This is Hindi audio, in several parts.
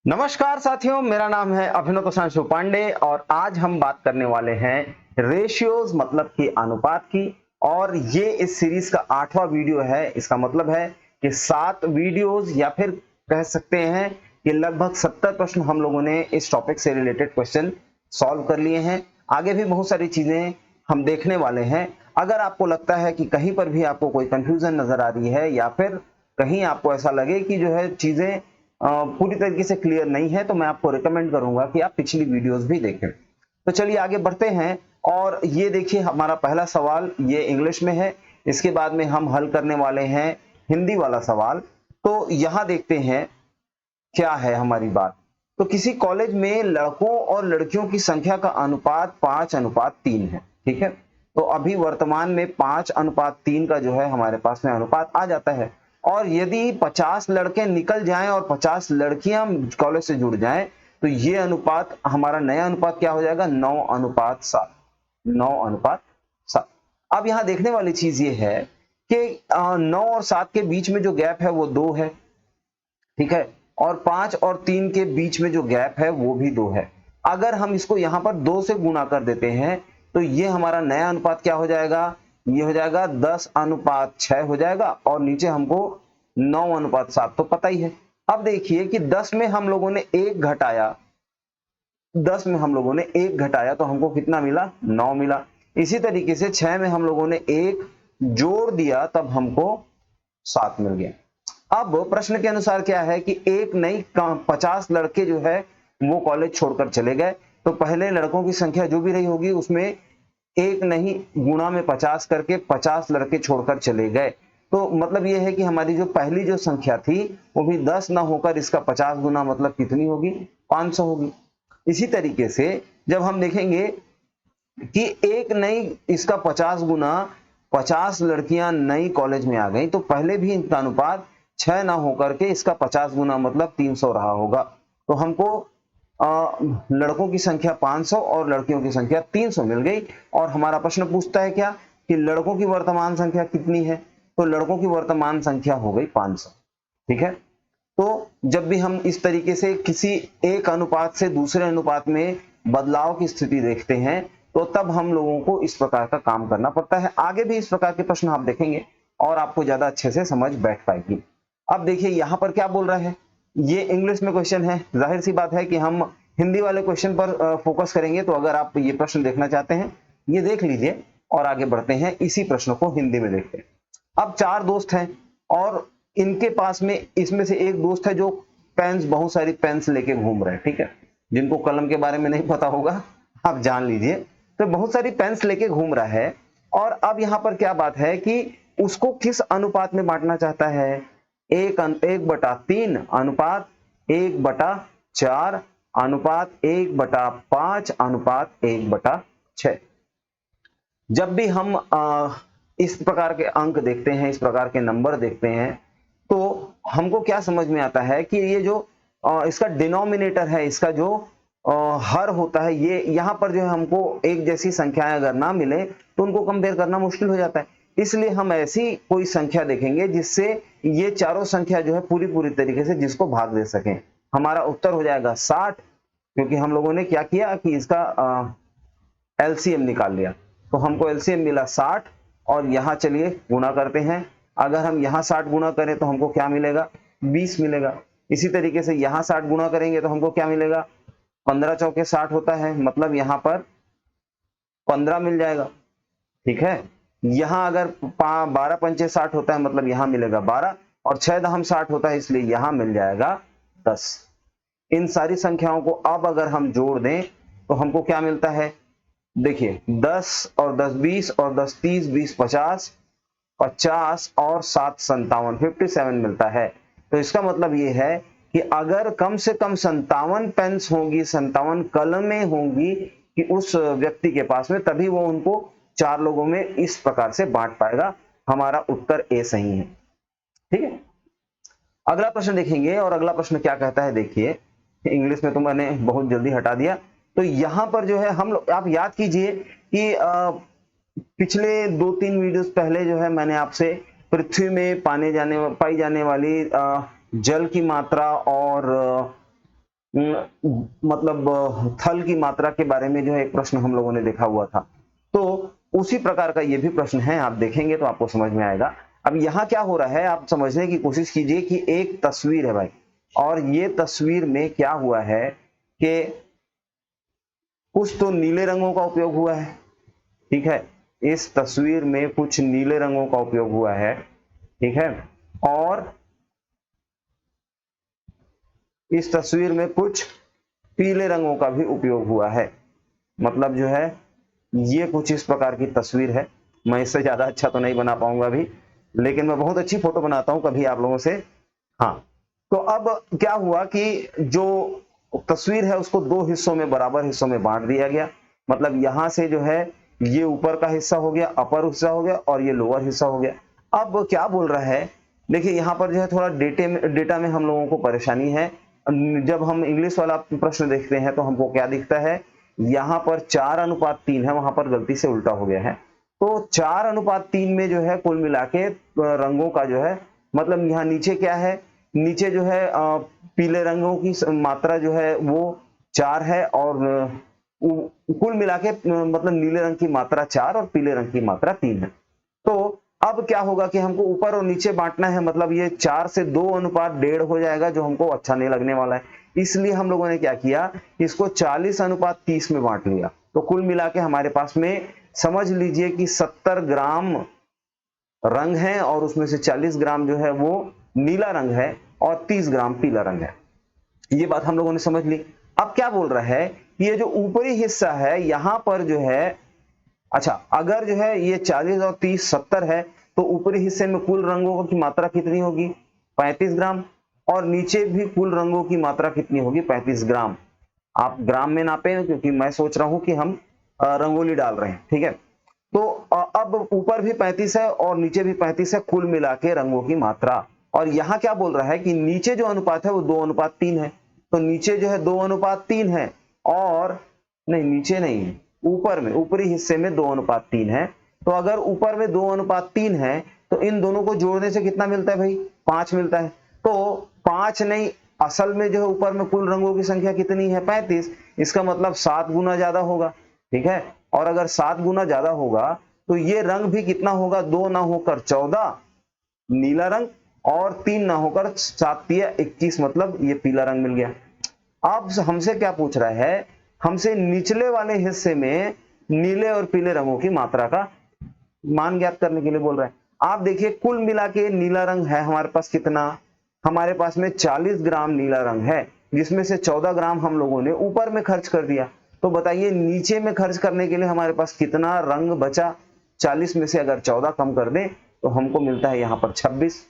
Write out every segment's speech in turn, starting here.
नमस्कार साथियों, मेरा नाम है अभिनव प्रशांशु पांडे और आज हम बात करने वाले हैं रेशियोज मतलब कि अनुपात की। और ये इस सीरीज का 8वां वीडियो है। इसका मतलब है कि 7 वीडियोज या फिर कह सकते हैं कि लगभग 70 प्रश्न हम लोगों ने इस टॉपिक से रिलेटेड क्वेश्चन सॉल्व कर लिए हैं। आगे भी बहुत सारी चीजें हम देखने वाले हैं। अगर आपको लगता है कि कहीं पर भी आपको कोई कंफ्यूजन नजर आ रही है या फिर कहीं आपको ऐसा लगे कि जो है चीजें पूरी तरीके से क्लियर नहीं है, तो मैं आपको रिकमेंड करूंगा कि आप पिछली वीडियोस भी देखें। तो चलिए आगे बढ़ते हैं। और ये देखिए, हमारा पहला सवाल ये इंग्लिश में है। इसके बाद में हम हल करने वाले हैं हिंदी वाला सवाल। तो यहां देखते हैं क्या है हमारी बात। तो किसी कॉलेज में लड़कों और लड़कियों की संख्या का अनुपात 5:3 है। ठीक है, तो अभी वर्तमान में 5:3 का जो है हमारे पास में अनुपात आ जाता है। और यदि 50 लड़के निकल जाएं और 50 लड़कियां कॉलेज से जुड़ जाएं, तो ये अनुपात, हमारा नया अनुपात क्या हो जाएगा? 9:7। 9:7। अब यहां देखने वाली चीज ये है कि 9 और 7 के बीच में जो गैप है वो 2 है। ठीक है, और 5 और 3 के बीच में जो गैप है वो भी 2 है। अगर हम इसको यहां पर 2 से गुणा कर देते हैं तो ये हमारा नया अनुपात क्या हो जाएगा? ये हो जाएगा 10:6 हो जाएगा। और नीचे हमको 9:7 तो पता ही है। अब देखिए कि 10 में हम लोगों ने 1 घटाया, 10 में हम लोगों ने 1 घटाया तो हमको कितना मिला? 9 मिला। इसी तरीके से 6 में हम लोगों ने 1 जोड़ दिया तब हमको 7 मिल गया। अब प्रश्न के अनुसार क्या है कि एक नई 50 लड़के जो है वो कॉलेज छोड़कर चले गए। तो पहले लड़कों की संख्या जो भी रही होगी उसमें एक नहीं गुणा में 50 करके 50 लड़के छोड़कर चले गए। तो मतलब ये है कि हमारी जो पहली जो संख्या थी वो भी 10 ना होकर इसका 50 गुना मतलब कितनी होगी? 500 होगी। इसी तरीके से जब हम देखेंगे कि एक नई, इसका 50 गुना 50 लड़कियां नई कॉलेज में आ गई, तो पहले भी इनका अनुपात 6 ना होकर के इसका 50 गुना मतलब 300 रहा होगा। तो हमको लड़कों की संख्या 500 और लड़कियों की संख्या 300 मिल गई। और हमारा प्रश्न पूछता है क्या कि लड़कों की वर्तमान संख्या कितनी है? तो लड़कों की वर्तमान संख्या हो गई 500। ठीक है, तो जब भी हम इस तरीके से किसी एक अनुपात से दूसरे अनुपात में बदलाव की स्थिति देखते हैं तो तब हम लोगों को इस प्रकार का काम करना पड़ता है। आगे भी इस प्रकार के प्रश्न आप देखेंगे और आपको ज्यादा अच्छे से समझ बैठ पाएगी। अब देखिए यहां पर क्या बोल रहा है, ये इंग्लिश में क्वेश्चन है। जाहिर सी बात है कि हम हिंदी वाले क्वेश्चन पर फोकस करेंगे। तो अगर आप ये प्रश्न देखना चाहते हैं ये देख लीजिए और आगे बढ़ते हैं, इसी प्रश्न को हिंदी में देखते हैं। अब 4 दोस्त हैं और इनके पास में, इसमें से एक दोस्त है जो पेन्स, बहुत सारी पेन्स लेके घूम रहे हैं। ठीक है, जिनको कलम के बारे में नहीं पता होगा आप जान लीजिए। तो बहुत सारी पेन्स लेके घूम रहा है। और अब यहां पर क्या बात है कि उसको किस अनुपात में बांटना चाहता है? 1:3 अनुपात 1/4 अनुपात 1/5 अनुपात 1/6। जब भी हम इस प्रकार के अंक देखते हैं, इस प्रकार के नंबर देखते हैं, तो हमको क्या समझ में आता है कि ये जो इसका डिनोमिनेटर है, इसका जो हर होता है, ये यहाँ पर जो है हमको एक जैसी संख्याएं अगर ना मिले तो उनको कंपेयर करना मुश्किल हो जाता है। इसलिए हम ऐसी कोई संख्या देखेंगे जिससे ये चारों संख्या जो है पूरी पूरी तरीके से जिसको भाग दे सकें। हमारा उत्तर हो जाएगा 60, क्योंकि हम लोगों ने क्या किया कि इसका एलसीएम निकाल लिया। तो हमको एलसीएम मिला 60 और यहां चलिए गुणा करते हैं। अगर हम यहां 60 गुणा करें तो हमको क्या मिलेगा? 20 मिलेगा। इसी तरीके से यहां 60 गुणा करेंगे तो हमको क्या मिलेगा? 15 चौके 60 होता है, मतलब यहां पर 15 मिल जाएगा। ठीक है, यहां अगर 12 पंचे 60 होता है, मतलब यहां मिलेगा 12, और 6 दहम 60 होता है, इसलिए यहां मिल जाएगा 10। इन सारी संख्याओं को अब अगर हम जोड़ दें तो हमको क्या मिलता है? देखिए 10 और 10 20 और 10 30 20 50, 50 और 7 57, 57 मिलता है। तो इसका मतलब ये है कि अगर कम से कम 57 पेन्स होंगी, 57 कलमें होंगी कि उस व्यक्ति के पास में, तभी वो उनको 4 लोगों में इस प्रकार से बांट पाएगा। हमारा उत्तर ए सही है। ठीक है, अगला प्रश्न देखेंगे। और अगला प्रश्न क्या कहता है, देखिए इंग्लिश में तो मैंने बहुत जल्दी हटा दिया। तो यहां पर जो है हम लोग, आप याद कीजिए कि पिछले 2-3 वीडियोस पहले जो है मैंने आपसे पृथ्वी में पाई जाने वाली जल की मात्रा और मतलब थल की मात्रा के बारे में जो है एक प्रश्न हम लोगों ने देखा हुआ था। तो उसी प्रकार का ये भी प्रश्न है, आप देखेंगे तो आपको समझ में आएगा। अब यहाँ क्या हो रहा है, आप समझने की कोशिश कीजिए कि एक तस्वीर है भाई, और ये तस्वीर में क्या हुआ है कि कुछ तो नीले रंगों का उपयोग हुआ है, ठीक है। इस तस्वीर में कुछ नीले रंगों का उपयोग हुआ है, ठीक है, और इस तस्वीर में कुछ पीले रंगों का भी उपयोग हुआ है। मतलब जो है ये कुछ इस प्रकार की तस्वीर है। मैं इससे ज्यादा अच्छा तो नहीं बना पाऊंगा अभी, लेकिन मैं बहुत अच्छी फोटो बनाता हूं कभी आप लोगों से। हाँ, तो अब क्या हुआ कि जो तस्वीर है उसको दो हिस्सों में, बराबर हिस्सों में बांट दिया गया। मतलब यहां से जो है ये ऊपर का हिस्सा हो गया, अपर हिस्सा हो गया, और ये लोअर हिस्सा हो गया। अब क्या बोल रहा है, देखिए यहाँ पर जो है थोड़ा डेटा में हम लोगों को परेशानी है। जब हम इंग्लिश वाला प्रश्न देखते हैं तो हमको क्या दिखता है, यहाँ पर 4:3 है, वहां पर गलती से उल्टा हो गया है। तो 4:3 में जो है कुल मिला के रंगों का जो है, मतलब यहाँ नीचे क्या है, नीचे जो है पीले रंगों की मात्रा जो है वो 4 है, और कुल मिला के मतलब नीले रंग की मात्रा 4 और पीले रंग की मात्रा 3 है। तो अब क्या होगा कि हमको ऊपर और नीचे बांटना है, मतलब ये 4 से 2:1.5 हो जाएगा, जो हमको अच्छा नहीं लगने वाला है। इसलिए हम लोगों ने क्या किया, इसको 40:30 में बांट लिया। तो कुल मिला के हमारे पास में समझ लीजिए कि 70 ग्राम रंग है, और उसमें से 40 ग्राम जो है वो नीला रंग है, और 30 ग्राम पीला रंग है। ये बात हम लोगों ने समझ ली। अब क्या बोल रहा है, ये जो ऊपरी हिस्सा है यहां पर जो है, अच्छा अगर जो है ये 40 और 30 70 है, तो ऊपरी हिस्से में कुल रंगों की मात्रा कितनी होगी, 35 ग्राम, और नीचे भी कुल रंगों की मात्रा कितनी होगी, 35 ग्राम। आप ग्राम में नापे, क्योंकि मैं सोच रहा हूं कि हम रंगोली डाल रहे हैं, ठीक है। तो अब ऊपर भी 35 है और नीचे भी 35 है, कुल मिला के रंगों की मात्रा। और यहां क्या बोल रहा है कि नीचे जो अनुपात है वो 2:3 है। तो नीचे जो है 2:3 है, और नहीं नीचे नहीं, ऊपर में, ऊपरी हिस्से में 2:3 है। तो अगर ऊपर में 2:3 है, तो इन दोनों को जोड़ने से कितना मिलता है भाई, 5 मिलता है। तो 5 नहीं, असल में जो है ऊपर में कुल रंगों की संख्या कितनी है, 35। इसका मतलब 7 गुना ज्यादा होगा, ठीक है। और अगर 7 गुना ज्यादा होगा तो ये रंग भी कितना होगा, 2 ना होकर 14 नीला रंग, और 3 ना होकर 7×3 = 21, मतलब ये पीला रंग मिल गया। अब हमसे क्या पूछ रहा है, हमसे निचले वाले हिस्से में नीले और पीले रंगों की मात्रा का मान ज्ञात करने के लिए बोल रहा है। आप देखिए कुल मिला के नीला रंग है हमारे पास कितना, हमारे पास में 40 ग्राम नीला रंग है, जिसमें से 14 ग्राम हम लोगों ने ऊपर में खर्च कर दिया। तो बताइए नीचे में खर्च करने के लिए हमारे पास कितना रंग बचा, 40 में से अगर 14 कम कर दें तो हमको मिलता है यहां पर 26।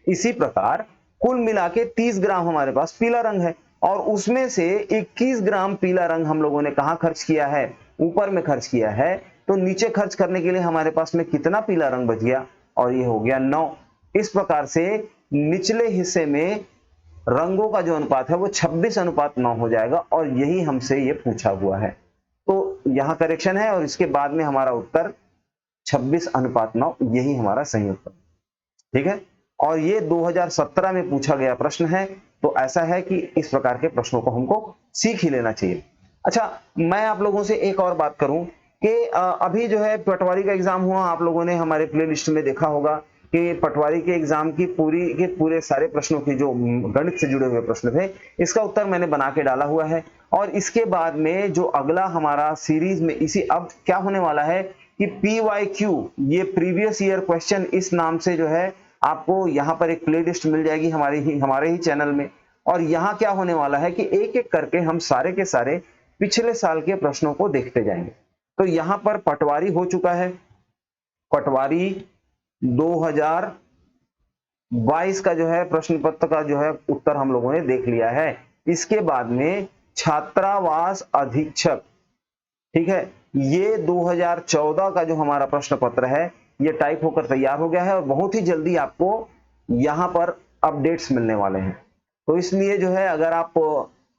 इसी प्रकार कुल मिला के 30 ग्राम हमारे पास पीला रंग है, और उसमें से 21 ग्राम पीला रंग हम लोगों ने कहां खर्च किया है, ऊपर में खर्च किया है। तो नीचे खर्च करने के लिए हमारे पास में कितना पीला रंग बच गया, और ये हो गया 9। इस प्रकार से निचले हिस्से में रंगों का जो अनुपात है वो 26:9 हो जाएगा, और यही हमसे ये पूछा हुआ है। तो यहां करेक्शन है, और इसके बाद में हमारा उत्तर 26:9, यही हमारा सही उत्तर, ठीक है। और ये 2017 में पूछा गया प्रश्न है। तो ऐसा है कि इस प्रकार के प्रश्नों को हमको सीख ही लेना चाहिए। अच्छा, मैं आप लोगों से एक और बात करूं कि अभी जो है पटवारी का एग्जाम हुआ, आप लोगों ने हमारे प्लेलिस्ट में देखा होगा कि पटवारी के एग्जाम की पूरी के पूरे सारे प्रश्नों की जो गणित से जुड़े हुए प्रश्न थे, इसका उत्तर मैंने बना के डाला हुआ है। और इसके बाद में जो अगला हमारा सीरीज में इसी अब क्या होने वाला है कि PYQ, ये प्रीवियस ईयर क्वेश्चन, इस नाम से जो है आपको यहाँ पर एक प्लेलिस्ट मिल जाएगी हमारे ही चैनल में। और यहाँ क्या होने वाला है कि एक एक करके हम सारे के सारे पिछले साल के प्रश्नों को देखते जाएंगे। तो यहाँ पर पटवारी हो चुका है, पटवारी 2022 का जो है प्रश्न पत्र का जो है उत्तर हम लोगों ने देख लिया है। इसके बाद में छात्रावास अधीक्षक, ठीक है, ये 2014 का जो हमारा प्रश्न पत्र है ये टाइप होकर तैयार हो गया है, और बहुत ही जल्दी आपको यहां पर अपडेट्स मिलने वाले हैं। तो इसलिए जो है अगर आप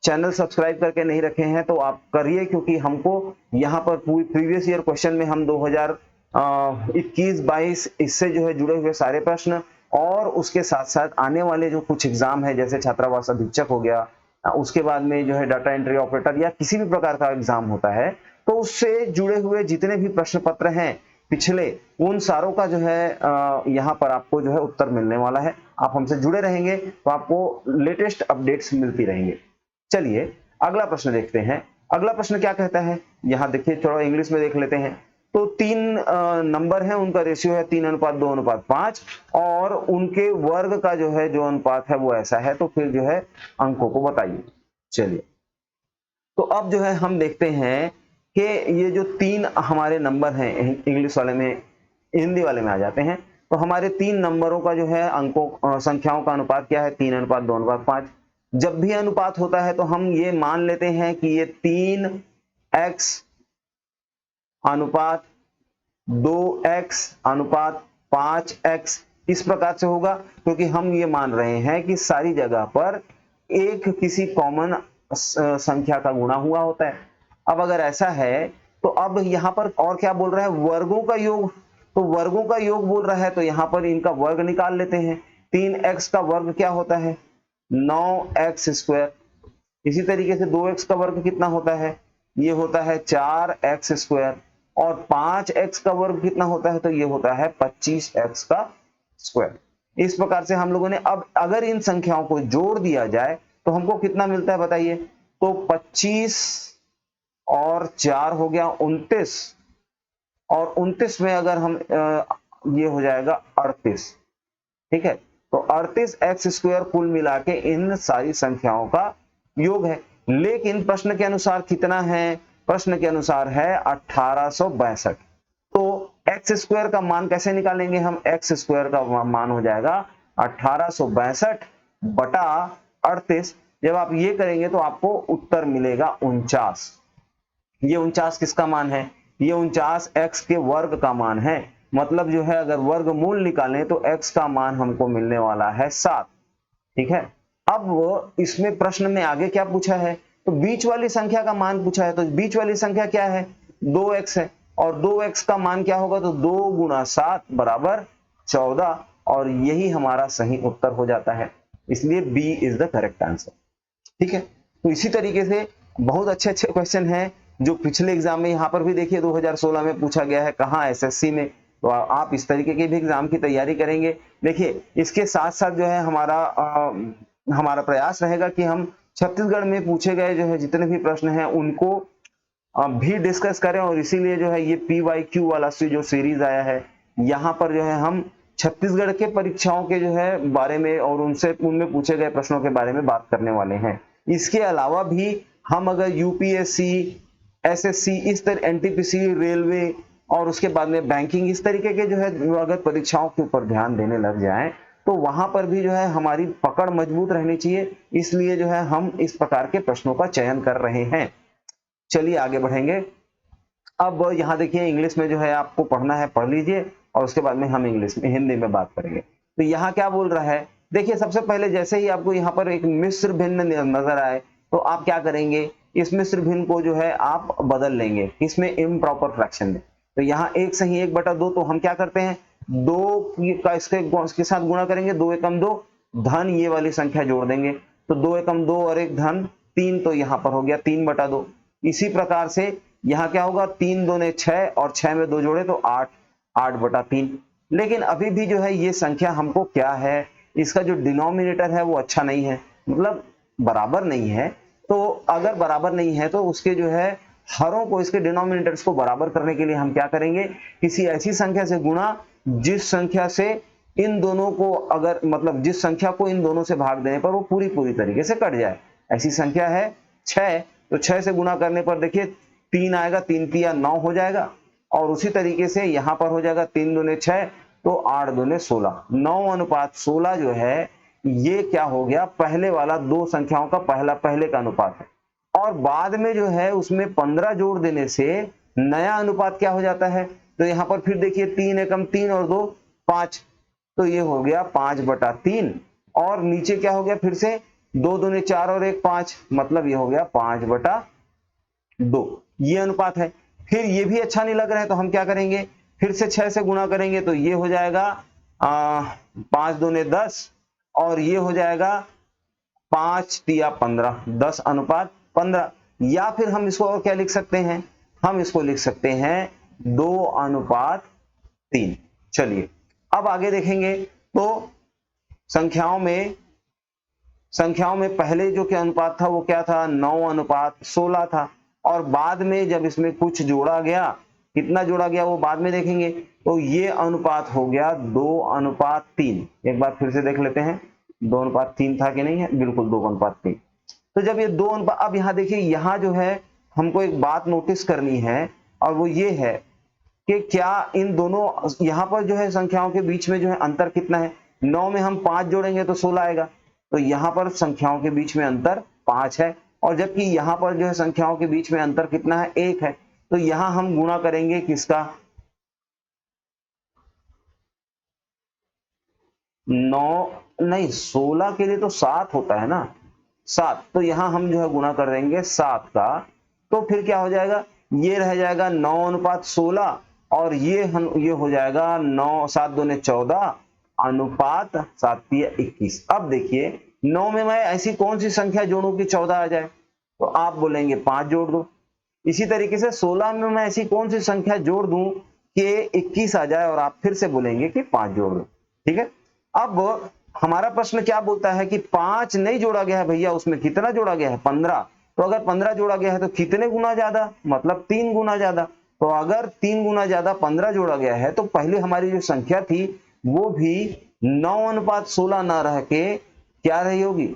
चैनल सब्सक्राइब करके नहीं रखे हैं तो आप करिए, क्योंकि हमको यहां पर प्रीवियस ईयर क्वेश्चन में हम 2021-22 इससे जो है जुड़े हुए सारे प्रश्न, और उसके साथ साथ आने वाले जो कुछ एग्जाम है जैसे छात्रावास अधीक्षक हो गया, उसके बाद में जो है डाटा एंट्री ऑपरेटर या किसी भी प्रकार का एग्जाम होता है, तो उससे जुड़े हुए जितने भी प्रश्न पत्र हैं पिछले, उन सारों का जो है यहाँ पर आपको जो है उत्तर मिलने वाला है। आप हमसे जुड़े रहेंगे तो आपको लेटेस्ट अपडेट्स मिलती रहेंगे। चलिए अगला प्रश्न देखते हैं। अगला प्रश्न क्या कहता है, यहाँ देखिए, थोड़ा इंग्लिश में देख लेते हैं। तो 3 नंबर है, उनका रेशियो है 3:2:5 और उनके वर्ग का जो है जो अनुपात है वो ऐसा है, तो फिर जो है अंकों को बताइए। चलिए, तो अब जो है हम देखते हैं कि ये जो 3 हमारे नंबर हैं, इंग्लिश वाले में, हिंदी वाले में आ जाते हैं, तो हमारे 3 नंबरों का जो है अंकों संख्याओं का अनुपात क्या है, 3:2:5। जब भी अनुपात होता है तो हम ये मान लेते हैं कि ये 3x अनुपात 2x अनुपात 5x इस प्रकार से होगा, क्योंकि हम ये मान रहे हैं कि सारी जगह पर एक किसी कॉमन संख्या का गुणा हुआ होता है। अब अगर ऐसा है तो अब यहां पर और क्या बोल रहा है, वर्गों का योग, तो वर्गों का योग बोल रहा है, तो यहां पर इनका वर्ग निकाल लेते हैं। 3x का वर्ग क्या होता है, 9x²। इसी तरीके से 2x का वर्ग कितना होता है, ये होता है 4x²। और 5x का वर्ग कितना होता है, तो ये होता है 25x²। इस प्रकार से हम लोगों ने, अब अगर इन संख्याओं को जोड़ दिया जाए तो हमको कितना मिलता है बताइए, तो 25 और 4 हो गया 29, और 29 में अगर हम ये हो जाएगा 38। ठीक है, तो 38x² कुल मिला के इन सारी संख्याओं का योग है। लेकिन प्रश्न के अनुसार कितना है, प्रश्न के अनुसार है 1862। तो x² का मान कैसे निकालेंगे हम, x² का मान हो जाएगा 1862 बटा 38। जब आप ये करेंगे तो आपको उत्तर मिलेगा 49। ये 49 किसका मान है, ये 49 x के वर्ग का मान है। मतलब जो है अगर वर्गमूल निकालें तो x का मान हमको मिलने वाला है 7। ठीक है, अब इसमें प्रश्न में आगे क्या पूछा है, तो बीच वाली संख्या का मान पूछा है। तो बीच वाली संख्या क्या है, 2x है, और 2x का मान क्या होगा, तो 2 × 7 = 14, और यही हमारा सही उत्तर हो जाता है। इसलिए B is the correct answer. ठीक है, तो इसी तरीके से बहुत अच्छे अच्छे क्वेश्चन हैं जो पिछले एग्जाम में, यहाँ पर भी देखिए 2016 में पूछा गया है, कहाँ, एसएससी में। तो आप इस तरीके के भी एग्जाम की तैयारी करेंगे। देखिए इसके साथ साथ जो है हमारा प्रयास रहेगा कि हम छत्तीसगढ़ में पूछे गए जो है जितने भी प्रश्न हैं उनको भी डिस्कस करें, और इसीलिए जो है ये PYQ वाला जो सीरीज आया है, यहाँ पर जो है हम छत्तीसगढ़ के परीक्षाओं के जो है बारे में और उनमें पूछे गए प्रश्नों के बारे में बात करने वाले हैं। इसके अलावा भी हम अगर यूपीएससी, एसएससी, इस तरह एनटीपीसी, रेलवे और उसके बाद में बैंकिंग, इस तरीके के जो है अगर परीक्षाओं के ऊपर ध्यान देने लग जाएं तो वहां पर भी जो है हमारी पकड़ मजबूत रहनी चाहिए। इसलिए जो है हम इस प्रकार के प्रश्नों का चयन कर रहे हैं। चलिए आगे बढ़ेंगे। अब यहाँ देखिए इंग्लिश में जो है आपको पढ़ना है, पढ़ लीजिए, और उसके बाद में हम इंग्लिश में, हिंदी में बात करेंगे। तो यहाँ क्या बोल रहा है, देखिए सबसे पहले जैसे ही आपको यहाँ पर एक मिश्र भिन्न नजर आए तो आप क्या करेंगे, इस मिश्र भिन्न को जो है आप बदल लेंगे, इसमें इम्प्रॉपर फ्रैक्शन में। तो यहाँ 1 सही 1/2, तो हम क्या करते हैं, 2 का इसके साथ गुणा करेंगे, 2 एकम 2, धन ये वाली संख्या जोड़ देंगे, तो 2 एकम 2 और 1 धन 3, तो यहाँ पर हो गया 3/2। इसी प्रकार से यहाँ क्या होगा, 3 दूने 6 और 6 में 2 जोड़े तो 8, 8/3। लेकिन अभी भी जो है ये संख्या हमको क्या है, इसका जो डिनोमिनेटर है वो अच्छा नहीं है, मतलब बराबर नहीं है। तो अगर बराबर नहीं है तो उसके जो है हरों को, इसके डिनोमिनेटर्स को बराबर करने के लिए हम क्या करेंगे, किसी ऐसी संख्या से गुणा जिस संख्या से इन दोनों को, अगर मतलब जिस संख्या को इन दोनों से भाग देने पर वो पूरी तरीके से कट जाए। ऐसी संख्या है 6, तो 6 से गुणा करने पर देखिए 3 आएगा, 3 3 9 हो जाएगा, और उसी तरीके से यहां पर हो जाएगा 3 दूने 6, तो 8 दूने 16, 9:16 जो है ये क्या हो गया, पहले वाला दो संख्याओं का पहले का अनुपात है। और बाद में जो है उसमें 15 जोड़ देने से नया अनुपात क्या हो जाता है, तो यहां पर फिर देखिए 3 एकम 3 और 2 5, तो ये हो गया 5/3, और नीचे क्या हो गया, फिर से 2 दूने 4 और 1 5, मतलब ये हो गया 5/2, ये अनुपात है। फिर ये भी अच्छा नहीं लग रहा है तो हम क्या करेंगे, फिर से 6 से गुणा करेंगे, तो ये हो जाएगा 5 दूने 10, और ये हो जाएगा 5 तिया 15, 10:15। या फिर हम इसको और क्या लिख सकते हैं, हम इसको लिख सकते हैं 2:3। चलिए अब आगे देखेंगे तो संख्याओं में पहले जो क्या अनुपात था वो क्या था, 9:16 था। और बाद में जब इसमें कुछ जोड़ा गया, कितना जोड़ा गया वो बाद में देखेंगे, तो ये अनुपात हो गया 2:3। एक बार फिर से देख लेते हैं 2:3 था कि नहीं है, बिल्कुल 2:3। तो जब ये 2 अनुपात, अब यहां देखिए, यहां जो है हमको एक बात नोटिस करनी है और वो ये है कि क्या इन दोनों, यहां पर जो है संख्याओं के बीच में जो है अंतर कितना है, 9 में हम 5 जोड़ेंगे तो 16 आएगा। तो यहां पर संख्याओं के बीच में अंतर 5 है, और जबकि यहां पर जो है संख्याओं के बीच में अंतर कितना है, 1 है। तो यहां हम गुणा करेंगे किसका, 9 नहीं 16 के लिए तो 7 होता है ना, 7। तो यहां हम जो है गुणा कर देंगे 7 का, तो फिर क्या हो जाएगा, ये रह जाएगा 9:16, और ये हो जाएगा 9, 7 दूने 14 अनुपात 7 तिया 21। अब देखिए 9 में मैं ऐसी कौन सी संख्या जोड़ूं कि 14 आ जाए, तो आप बोलेंगे 5 जोड़ दो। इसी तरीके से 16 में मैं ऐसी कौन सी संख्या जोड़ दूं कि 21 आ जाए, और आप फिर से बोलेंगे कि 5 जोड़ दो। ठीक है, अब हमारा प्रश्न क्या बोलता है कि 5 नहीं जोड़ा गया है भैया, उसमें कितना जोड़ा गया है, 15। तो अगर 15 जोड़ा गया है तो कितने गुना ज्यादा, मतलब 3 गुना ज्यादा। तो अगर 3 गुना ज्यादा 15 जोड़ा गया है, तो पहले हमारी जो संख्या थी वो भी 9:16 ना रह के क्या रही होगी,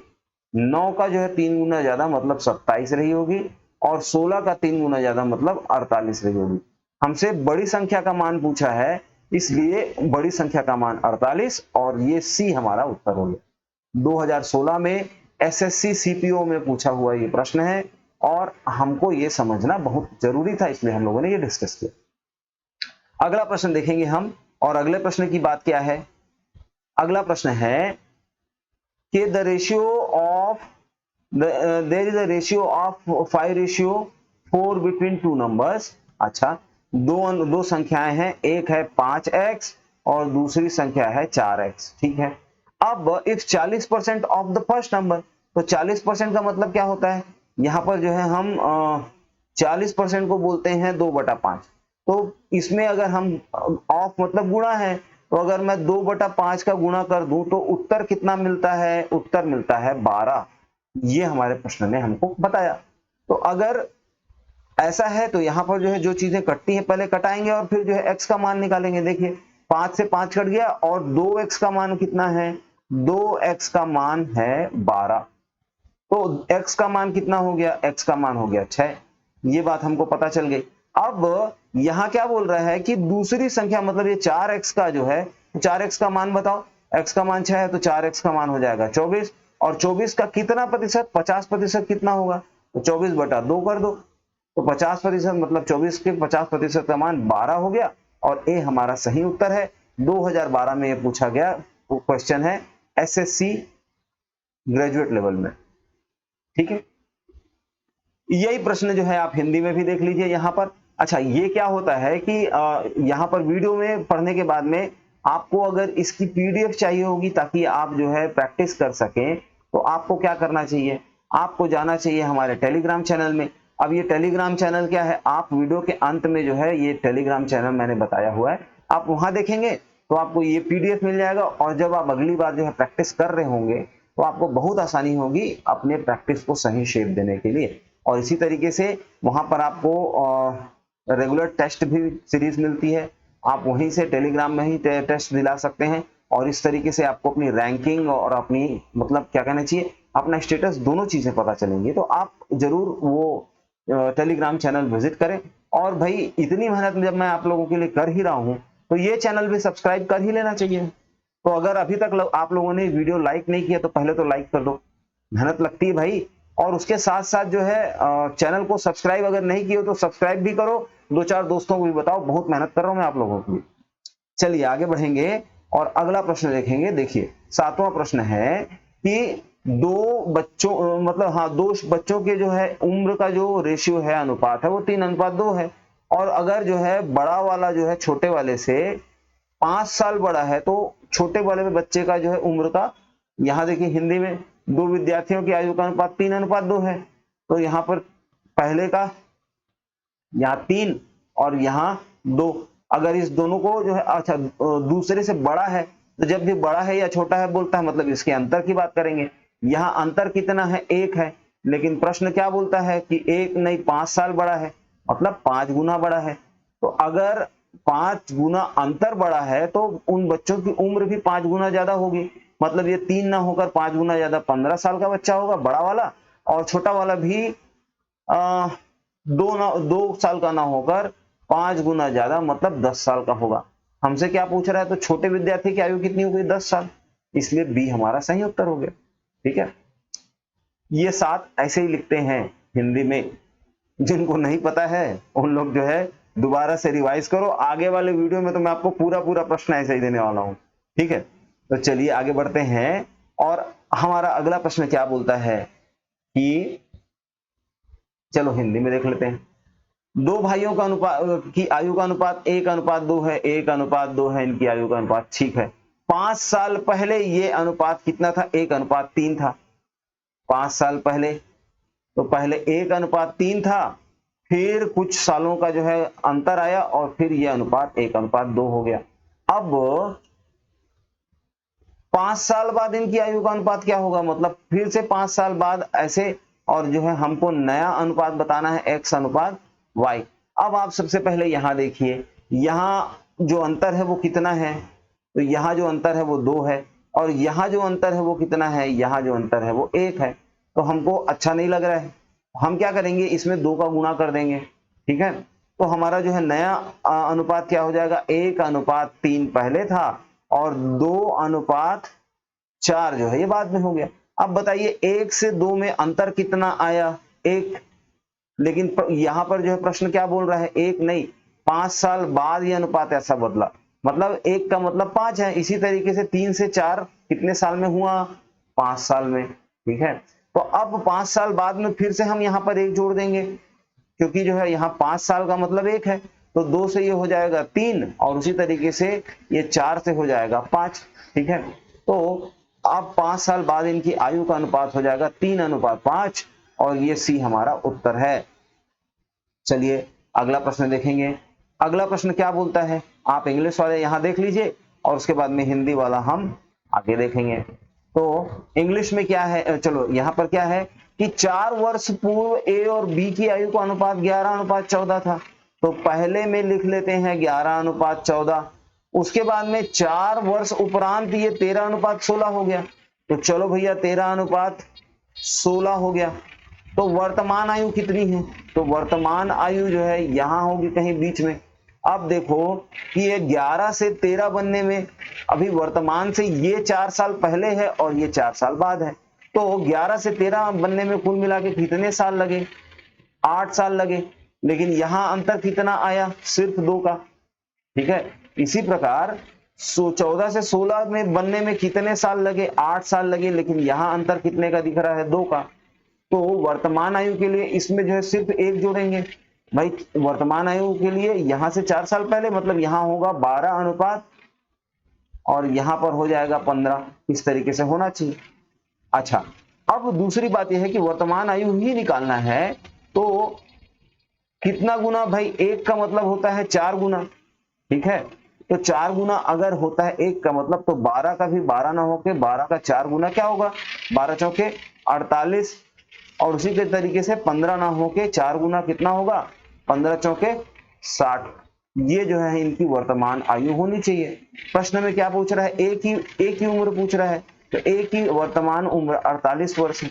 9 का जो है 3 गुना ज्यादा मतलब 27 रही होगी, और 16 का 3 गुना ज्यादा मतलब 48 रही होगी। हमसे बड़ी संख्या का मान पूछा है, इसलिए बड़ी संख्या का मान 48, और ये सी हमारा उत्तर हो गया। 2016 में एसएससी सीपीओ में पूछा हुआ ये प्रश्न है, और हमको ये समझना बहुत जरूरी था, इसलिए हम लोगों ने ये डिस्कस किया। अगला प्रश्न देखेंगे हम, और अगले प्रश्न की बात क्या है, अगला प्रश्न है कि the ratio of their is a ratio of 5:4 between two numbers. अच्छा, दो संख्याएं हैं, एक है 5x और दूसरी संख्या है 4x। ठीक है, अब if 40% of the first number, तो 40% का मतलब क्या होता है, यहां पर जो है हम 40% को बोलते हैं 2/5। तो इसमें अगर हम ऑफ मतलब गुणा है, तो अगर मैं 2/5 का गुणा कर दूं तो उत्तर कितना मिलता है, उत्तर मिलता है 12। ये हमारे प्रश्न ने हमको बताया। तो अगर ऐसा है तो यहां पर जो है जो चीजें कटती हैं पहले कटाएंगे, और फिर जो है x का मान निकालेंगे। देखिए 5 से 5 कट गया, और 2x का मान कितना है, 2x का मान है 12। तो x का मान कितना हो गया, x का मान हो गया 6। ये बात हमको पता चल गई। अब यहां क्या बोल रहा है कि दूसरी संख्या, मतलब ये 4x का जो है, 4x का मान बताओ, x का मान 6 है तो 4x का मान हो जाएगा 24, और 24 का कितना प्रतिशत, 50% कितना होगा, तो 24/2 कर दो। तो 50% मतलब 24 के 50% का मान 12 हो गया, और ए हमारा सही उत्तर है। 2012 में ये पूछा गया क्वेश्चन है एसएससी ग्रेजुएट लेवल में। ठीक है, यही प्रश्न जो है आप हिंदी में भी देख लीजिए यहां पर। अच्छा, ये क्या होता है कि यहां पर वीडियो में पढ़ने के बाद में आपको अगर इसकी पीडीएफ चाहिए होगी ताकि आप जो है प्रैक्टिस कर सकें, तो आपको क्या करना चाहिए, आपको जाना चाहिए हमारे टेलीग्राम चैनल में। अब ये टेलीग्राम चैनल क्या है, आप वीडियो के अंत में जो है ये टेलीग्राम चैनल मैंने बताया हुआ है, आप वहां देखेंगे तो आपको ये पीडीएफ मिल जाएगा, और जब आप अगली बार जो है प्रैक्टिस कर रहे होंगे तो आपको बहुत आसानी होगी अपने प्रैक्टिस को सही शेप देने के लिए। और इसी तरीके से वहां पर आपको रेगुलर टेस्ट भी सीरीज मिलती है, आप वहीं से टेलीग्राम में ही टेस्ट दिला सकते हैं, और इस तरीके से आपको अपनी रैंकिंग और अपनी मतलब क्या कहना चाहिए अपना स्टेटस दोनों चीजें पता चलेंगी। तो आप जरूर वो टेलीग्राम चैनल विजिट करें। और भाई इतनी मेहनत जब मैं आप लोगों के लिए कर ही रहा हूं, तो ये चैनल भी सब्सक्राइब कर ही लेना चाहिए। तो अगर अभी तक आप लोगों ने वीडियो लाइक नहीं किया तो पहले तो लाइक कर दो, मेहनत लगती है भाई। और उसके साथ साथ जो है चैनल को सब्सक्राइब अगर नहीं किए हो तो सब्सक्राइब भी करो, 2-4 दोस्तों को भी बताओ, बहुत मेहनत कर रहा हूं मैं आप लोगों की। चलिए आगे बढ़ेंगे और अगला प्रश्न देखेंगे। देखिए 7वां प्रश्न है कि दो बच्चों मतलब हाँ दो बच्चों के जो है उम्र का जो रेशियो है, अनुपात है, वो 3:2 है। और अगर जो है बड़ा वाला जो है छोटे वाले से 5 साल बड़ा है, तो छोटे वाले बच्चे का जो है उम्र का, यहां देखिए हिंदी में दो विद्यार्थियों की आयु का अनुपात 3:2 है। तो यहाँ पर पहले का यहाँ 3 और यहाँ 2, अगर इस दोनों को जो है अच्छा दूसरे से बड़ा है, तो जब भी बड़ा है या छोटा है बोलता है मतलब इसके अंतर की बात करेंगे। यहाँ अंतर कितना है, 1 है, लेकिन प्रश्न क्या बोलता है कि 1 नहीं 5 साल बड़ा है, मतलब 5 गुना बड़ा है। तो अगर 5 गुना अंतर बड़ा है तो उन बच्चों की उम्र भी 5 गुना ज्यादा होगी, मतलब ये 3 ना होकर 5 गुना ज्यादा 15 साल का बच्चा होगा बड़ा वाला, और छोटा वाला भी 2 साल का ना होकर 5 गुना ज्यादा मतलब 10 साल का होगा। हमसे क्या पूछ रहा है, तो छोटे विद्यार्थी की आयु कितनी हो गई, 10 साल, इसलिए बी हमारा सही उत्तर हो गया। ठीक है, ये 7 ऐसे ही लिखते हैं हिंदी में, जिनको नहीं पता है उन लोग जो है दोबारा से रिवाइज करो, आगे वाले वीडियो में तो मैं आपको पूरा पूरा प्रश्न ऐसे ही देने वाला हूं। ठीक है, तो चलिए आगे बढ़ते हैं, और हमारा अगला प्रश्न क्या बोलता है कि चलो हिंदी में देख लेते हैं। दो भाइयों का अनुपात की आयु का अनुपात 1:2 है, 1:2 है इनकी आयु का अनुपात, ठीक है। 5 साल पहले ये अनुपात कितना था, 1:3 था। 5 साल पहले, तो पहले 1:3 था, फिर कुछ सालों का जो है अंतर आया और फिर यह अनुपात 1:2 हो गया। अब 5 साल बाद इनकी आयु का अनुपात क्या होगा, मतलब फिर से 5 साल बाद ऐसे, और जो है हमको नया अनुपात बताना है x/y। अब आप सबसे पहले यहां देखिए, यहां जो अंतर है वो कितना है, तो यहां जो अंतर है वो 2 है, और यहां जो अंतर है वो कितना है, यहां जो अंतर है वो 1 है। तो हमको अच्छा नहीं लग रहा है, हम क्या करेंगे, इसमें 2 का गुणा कर देंगे। ठीक है, तो हमारा जो है नया अनुपात क्या हो जाएगा, 1:3 पहले था और 2:4 जो है ये बाद में हो गया। अब बताइए 1 से 2 में अंतर कितना आया, 1, लेकिन यहां पर जो है प्रश्न क्या बोल रहा है, 1 नहीं 5 साल बाद ये अनुपात ऐसा बदला, मतलब 1 का मतलब 5 है। इसी तरीके से 3 से 4 कितने साल में हुआ, 5 साल में। ठीक है, तो अब 5 साल बाद में फिर से हम यहाँ पर 1 जोड़ देंगे, क्योंकि जो है यहाँ 5 साल का मतलब 1 है, तो 2 से ये हो जाएगा 3, और उसी तरीके से ये 4 से हो जाएगा 5। ठीक है, तो अब 5 साल बाद इनकी आयु का अनुपात हो जाएगा 3:5, और ये सी हमारा उत्तर है। चलिए अगला प्रश्न देखेंगे। अगला प्रश्न क्या बोलता है, आप इंग्लिश वाले यहां देख लीजिए और उसके बाद में हिंदी वाला हम आगे देखेंगे। तो इंग्लिश में क्या है, चलो यहां पर क्या है कि 4 वर्ष पूर्व ए और बी की आयु का अनुपात 11:14 था। तो पहले में लिख लेते हैं 11:14, उसके बाद में 4 वर्ष उपरांत ये 13:16 हो गया। तो चलो भैया 13:16 हो गया। तो वर्तमान आयु कितनी है, तो वर्तमान आयु जो है यहां होगी कहीं बीच में। अब देखो कि ये 11 से 13 बनने में, अभी वर्तमान से ये 4 साल पहले है और ये 4 साल बाद है, तो 11 से 13 बनने में कुल मिला के कितने साल लगे, 8 साल लगे। लेकिन यहां अंतर कितना आया, सिर्फ 2 का। ठीक है, इसी प्रकार 14 से 16 में बनने में कितने साल लगे, 8 साल लगे, लेकिन यहां अंतर कितने का दिख रहा है, 2 का। तो वर्तमान आयु के लिए इसमें जो है सिर्फ 1 जोड़ेंगे भाई, वर्तमान आयु के लिए यहां से 4 साल पहले, मतलब यहां होगा 12 अनुपात और यहां पर हो जाएगा 15, इस तरीके से होना चाहिए। अच्छा, अब दूसरी बात यह है कि वर्तमान आयु ही निकालना है, तो कितना गुना भाई, 1 का मतलब होता है 4 गुना। ठीक है, तो 4 गुना अगर होता है 1 का मतलब, तो 12 का भी 12 ना होके 12 का 4 गुना क्या होगा, 12 चौके 48, और उसी के तरीके से 15 ना होके 4 गुना कितना होगा, 15 चौके 60। ये जो है इनकी वर्तमान आयु होनी चाहिए। प्रश्न में क्या पूछ रहा है, एक ही उम्र पूछ रहा है, तो एक ही वर्तमान उम्र 48 वर्ष।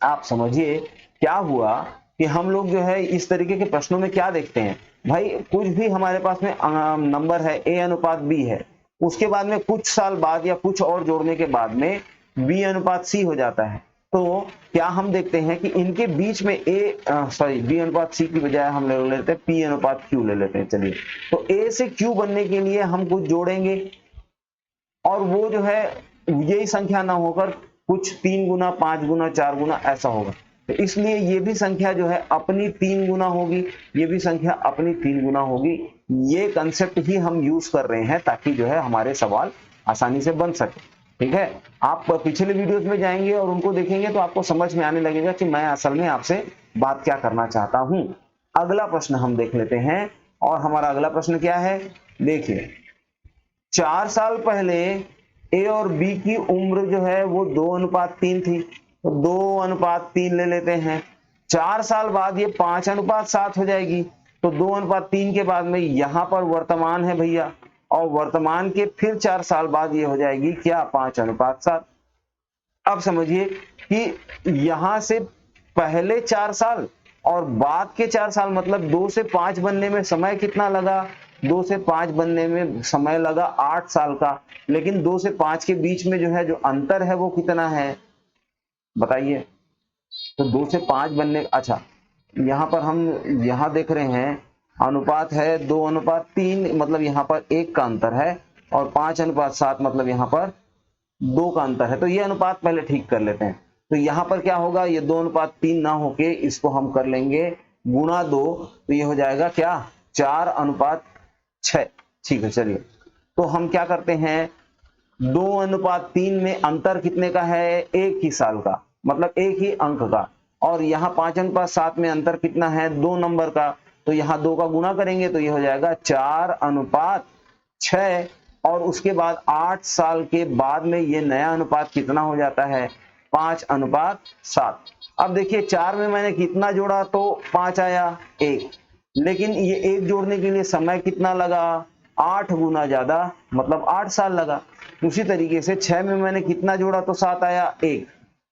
आप समझिए क्या हुआ कि हम लोग जो है इस तरीके के प्रश्नों में क्या देखते हैं भाई, कुछ भी हमारे पास में नंबर है A/B है, उसके बाद में कुछ साल बाद या कुछ और जोड़ने के बाद में B/C हो जाता है। तो क्या हम देखते हैं कि इनके बीच में B/C की बजाय हम ले लेते हैं P/Q ले लेते हैं। चलिए, तो A से Q बनने के लिए हम कुछ जोड़ेंगे, और वो जो है यही संख्या ना होकर कुछ 3 गुना 5 गुना 4 गुना ऐसा होगा, तो इसलिए ये भी संख्या जो है अपनी 3 गुना होगी, ये भी संख्या अपनी 3 गुना होगी। ये कंसेप्ट ही हम यूज कर रहे हैं ताकि जो है हमारे सवाल आसानी से बन सके। ठीक है, आप पिछले वीडियोस में जाएंगे और उनको देखेंगे तो आपको समझ में आने लगेगा कि मैं असल में आपसे बात क्या करना चाहता हूं। अगला प्रश्न हम देख लेते हैं, और हमारा अगला प्रश्न क्या है, देखिए 4 साल पहले ए और बी की उम्र जो है वो 2:3 थी, तो 2:3 ले लेते हैं। 4 साल बाद ये 5:7 हो जाएगी, तो 2:3 के बाद में यहां पर वर्तमान है भैया, और वर्तमान के फिर 4 साल बाद ये हो जाएगी क्या, 5:7। अब समझिए कि यहां से पहले 4 साल और बाद के 4 साल, मतलब 2 से 5 बनने में समय कितना लगा, 2 से 5 बनने में समय लगा 8 साल का, लेकिन 2 से 5 के बीच में जो है जो अंतर है वो कितना है बताइए। तो 2 से 5 बनने, अच्छा यहां पर हम यहां देख रहे हैं अनुपात है 2:3, मतलब यहां पर 1 का अंतर है, और 5:7 मतलब यहां पर 2 का अंतर है। तो ये अनुपात पहले ठीक कर लेते हैं। तो यहां पर क्या होगा, ये 2:3 ना होके इसको हम कर लेंगे गुणा 2, तो ये हो जाएगा क्या, 4:6। ठीक है, चलिए तो हम क्या करते हैं, 2:3 में अंतर कितने का है, 1 ही साल का, मतलब 1 ही अंक का, और यहाँ 5:7 में अंतर कितना है, 2 नंबर का, तो यहाँ 2 का गुणा करेंगे तो ये हो जाएगा 4:6, और उसके बाद 8 साल के बाद में ये नया अनुपात कितना हो जाता है, 5:7। अब देखिए 4 में मैंने कितना जोड़ा तो 5 आया, 1, लेकिन ये 1 जोड़ने के लिए समय कितना लगा, 8 गुना ज्यादा, मतलब 8 साल लगा। उसी तरीके से 6 में मैंने कितना जोड़ा तो 7 आया, 1,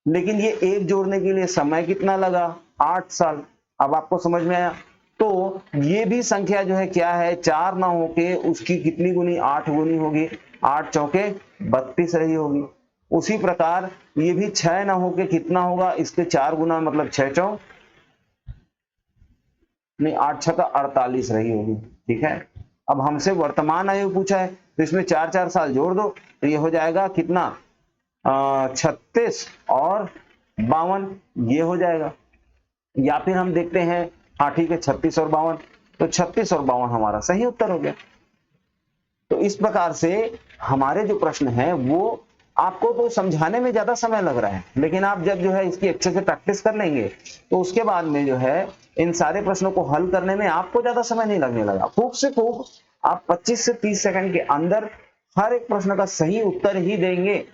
लेकिन ये 1 जोड़ने के लिए समय कितना लगा, 8 साल। अब आपको समझ में आया। तो ये भी संख्या जो है क्या है, 4 ना होके उसकी कितनी गुनी, 8 गुनी होगी, 8 चौके 32 रही होगी। उसी प्रकार ये भी 6 ना होके कितना होगा, इसके 4 गुना, मतलब 6 चौ नहीं 8 छक्का 48 रही होगी। ठीक है, अब हमसे वर्तमान आयु पूछा है, तो इसमें 4 साल जोड़ दो, तो ये हो जाएगा कितना, 36 और 52, ये हो जाएगा। या फिर हम देखते हैं, हाँ ठीक है 36 और 52, तो 36 और 52 हमारा सही उत्तर हो गया। तो इस प्रकार से हमारे जो प्रश्न है वो आपको तो समझाने में ज्यादा समय लग रहा है, लेकिन आप जब जो है इसकी अच्छे से प्रैक्टिस कर लेंगे तो उसके बाद में जो है इन सारे प्रश्नों को हल करने में आपको ज्यादा समय नहीं लगने लगा। खूब से खूब आप 25 से 30 सेकंड के अंदर हर एक प्रश्न का सही उत्तर ही देंगे।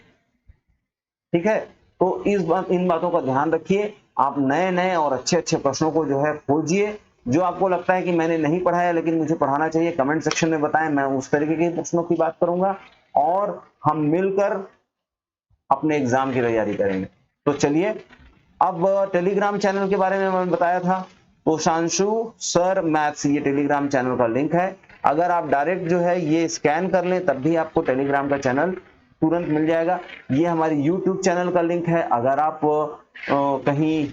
ठीक है, तो इन बातों का ध्यान रखिए। आप नए नए और अच्छे अच्छे प्रश्नों को जो है खोजिए। जो आपको लगता है कि मैंने नहीं पढ़ाया लेकिन मुझे पढ़ाना चाहिए, कमेंट सेक्शन में बताएं, मैं उस तरीके के प्रश्नों की बात करूंगा और हम मिलकर अपने एग्जाम की तैयारी करेंगे। तो चलिए, अब टेलीग्राम चैनल के बारे में मैंने बताया था, तो शांशु सर मैथ्स, ये टेलीग्राम चैनल का लिंक है। अगर आप डायरेक्ट जो है ये स्कैन कर लें तब भी आपको टेलीग्राम का चैनल तुरंत मिल जाएगा। ये हमारी यूट्यूब चैनल का लिंक है। अगर आप कहीं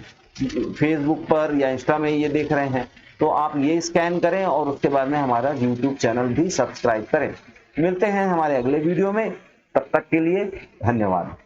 फेसबुक पर या इंस्टा में ये देख रहे हैं तो आप ये स्कैन करें और उसके बाद में हमारा यूट्यूब चैनल भी सब्सक्राइब करें। मिलते हैं हमारे अगले वीडियो में, तब तक के लिए धन्यवाद।